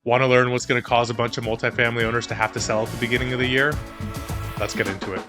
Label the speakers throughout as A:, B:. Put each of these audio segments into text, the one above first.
A: Want to learn what's going to cause a bunch of multifamily owners to have to sell at the beginning of the year? Let's get into it.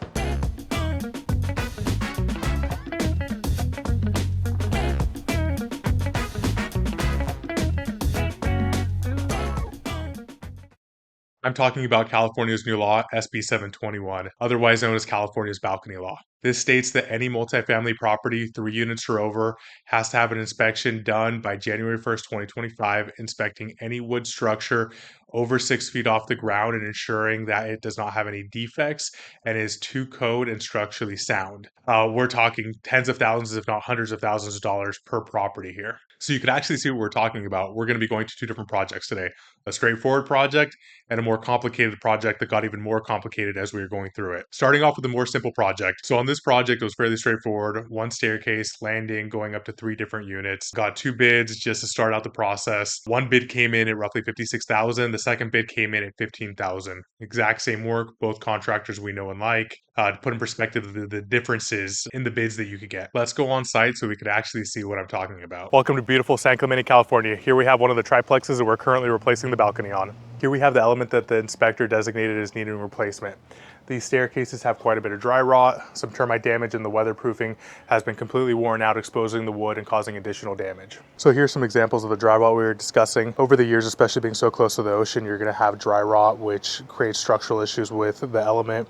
A: I'm talking about California's new law, SB 721, otherwise known as California's balcony law. This states that any multifamily property, 3 units or over, has to have an inspection done by January 1st, 2025, inspecting any wood structure over 6 feet off the ground and ensuring that it does not have any defects and is to code and structurally sound. We're talking tens of thousands, if not hundreds of thousands of dollars per property here. So you can actually see what we're talking about. We're going to be going to two different projects today, a straightforward project and a more complicated project that got even more complicated as we were going through it. Starting off with a more simple project. So on this project, it was fairly straightforward. One staircase, landing, going up to 3 different units. Got two bids just to start out the process. One bid came in at roughly 56,000. The second bid came in at 15,000. Exact same work, both contractors we know and like. To put in perspective the differences in the bids that you could get. Let's go on site so we could actually see what I'm talking about. Welcome to beautiful San Clemente, California. Here we have one of the triplexes that we're currently replacing the balcony on. Here we have the element that the inspector designated as needing replacement. These staircases have quite a bit of dry rot, some termite damage, and the weatherproofing has been completely worn out, exposing the wood and causing additional damage. So here's some examples of the dry rot we were discussing. Over the years, especially being so close to the ocean, you're going to have dry rot, which creates structural issues with the element.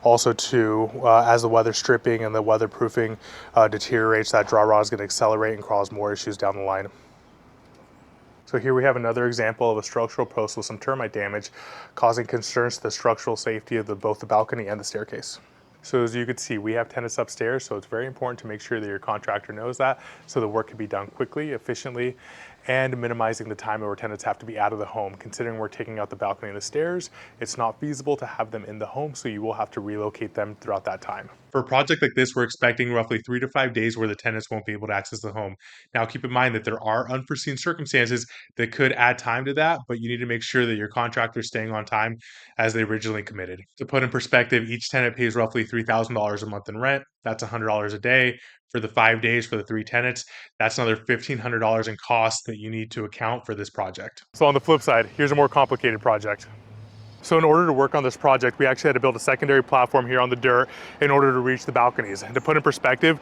A: Also too, as the weather stripping and the weatherproofing deteriorates, that dry rot is going to accelerate and cause more issues down the line. So here we have another example of a structural post with some termite damage causing concerns to the structural safety of both the balcony and the staircase. So as you can see, we have tenants upstairs, so it's very important to make sure that your contractor knows that so the work can be done quickly, efficiently, and minimizing the time where tenants have to be out of the home. Considering we're taking out the balcony and the stairs, it's not feasible to have them in the home, so you will have to relocate them throughout that time. For a project like this, we're expecting roughly 3 to 5 days where the tenants won't be able to access the home. Now, keep in mind that there are unforeseen circumstances that could add time to that, but you need to make sure that your contractor is staying on time as they originally committed. To put in perspective, each tenant pays roughly $3,000 a month in rent. That's $100 a day. For the 5 days for the 3 tenants, that's another $1,500 in costs that you need to account for this project. So on the flip side, here's a more complicated project. So in order to work on this project, we actually had to build a secondary platform here on the dirt in order to reach the balconies. And to put in perspective,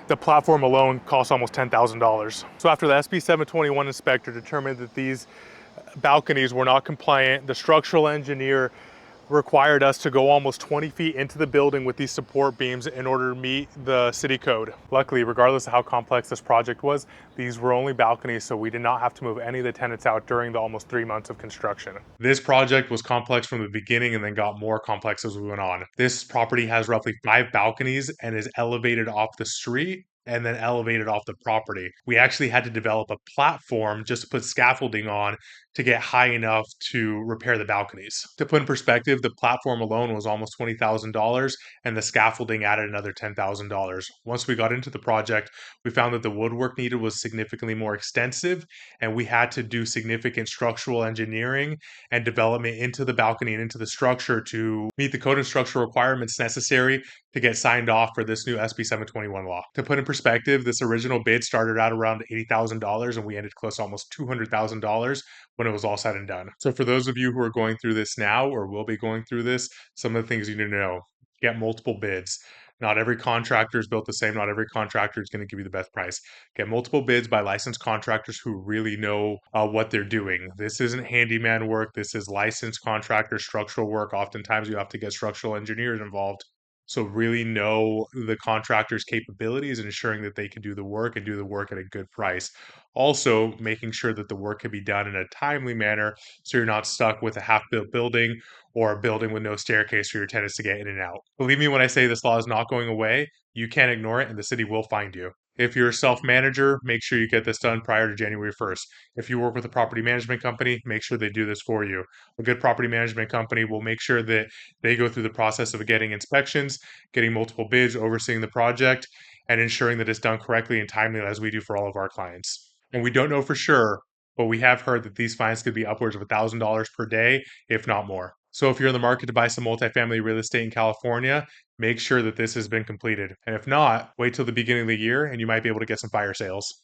A: the platform alone costs almost $10,000. So after the SB 721 inspector determined that these balconies were not compliant, the structural engineer required us to go almost 20 feet into the building with these support beams in order to meet the city code. Luckily, regardless of how complex this project was, these were only balconies, so we did not have to move any of the tenants out during the almost 3 months of construction. This project was complex from the beginning and then got more complex as we went on. This property has roughly 5 balconies and is elevated off the street and then elevated off the property. We actually had to develop a platform just to put scaffolding on to get high enough to repair the balconies. To put in perspective, the platform alone was almost $20,000 and the scaffolding added another $10,000. Once we got into the project, we found that the woodwork needed was significantly more extensive and we had to do significant structural engineering and development into the balcony and into the structure to meet the code and structural requirements necessary to get signed off for this new SB 721 law. To put in perspective, this original bid started out around $80,000 and we ended close to almost $200,000 when it was all said and done. So for those of you who are going through this now or will be going through this, some of the things you need to know: get multiple bids. Not every contractor is built the same. Not every contractor is going to give you the best price. Get multiple bids by licensed contractors who really know what they're doing. This isn't handyman work. This is licensed contractor structural work. Oftentimes you have to get structural engineers involved. So really know the contractor's capabilities and ensuring that they can do the work and do the work at a good price. Also, making sure that the work can be done in a timely manner so you're not stuck with a half-built building or a building with no staircase for your tenants to get in and out. Believe me when I say this law is not going away. You can't ignore it and the city will find you. If you're a self-manager, make sure you get this done prior to January 1st. If you work with a property management company, make sure they do this for you. A good property management company will make sure that they go through the process of getting inspections, getting multiple bids, overseeing the project, and ensuring that it's done correctly and timely as we do for all of our clients. And we don't know for sure, but we have heard that these fines could be upwards of $1,000 per day, if not more. So if you're in the market to buy some multifamily real estate in California, make sure that this has been completed. And if not, wait till the beginning of the year and you might be able to get some fire sales.